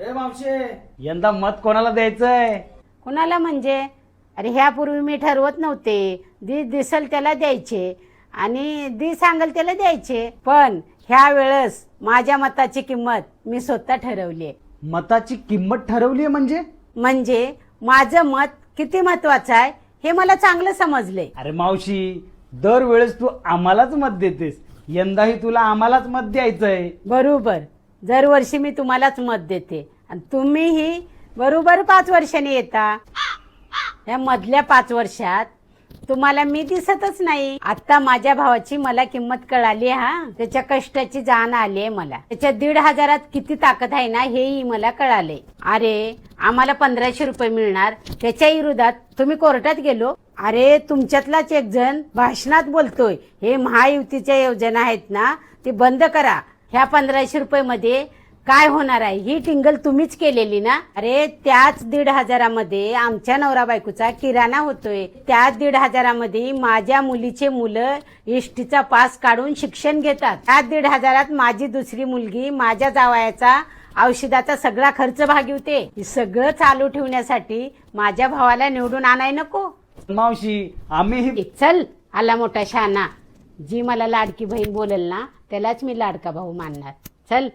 ए मावशे, यंदा मत कोणाला द्यायचंय? कुणाला म्हणजे? अरे ह्यापूर्वी मी ठरवत नव्हते, दिसल त्याला द्यायचे आणि सांगल त्याला द्यायचे, पण ह्या वेळेस माझ्या मताची किंमत मी स्वतः ठरवली. मताची किंमत ठरवली म्हणजे माझं मत किती महत्वाचं आहे हे मला चांगलं समजले. अरे मावशी, दरवेळेस तू आम्हालाच मत देतेस, यंदाही तुला आम्हालाच मत द्यायचंय. बरोबर, दरवर्षी मी तुम्हालाच मत देते आणि तुम्हीही बरोबर 5 वर्षांनी येता. या मधल्या 5 वर्षात तुम्हाला मी दिसतच नाही. आता माझ्या भावाची मला किंमत कळाली. त्याच्या कष्टाची जाण आली आहे मला. त्याच्या 1,500 किती ताकद आहे ना हेही मला कळाले. अरे आम्हाला 1,500 रुपये मिळणार, त्याच्या विरोधात तुम्ही कोर्टात गेलो. अरे तुमच्यातलाच एक जण भाषणात बोलतोय हे महायुतीच्या योजना आहेत ना ते बंद करा. ह्या 1,500 रुपये मध्ये काय होणार आहे ही टिंगल तुम्हीच केलेली ना. अरे त्याच 1,500 मध्ये आमच्या नवरा बायकोचा किराणा होतोय. त्याच 1,500 मध्ये माझ्या मुलीचे मुलं एसटीचा पास काढून शिक्षण घेतात. त्याच 1,500 माझी दुसरी मुलगी माझ्या जावयाचा औषधाचा सगळा खर्च भागवते. हे सगळं चालू ठेवण्यासाठी माझ्या भावाला निवडून आणाय नको? मावशी आम्ही चल, आला मोठा शहाणा. जी मला लाडकी बहीण बोलेल ना त्यालाच मी लाडका भाऊ मानणार. चल.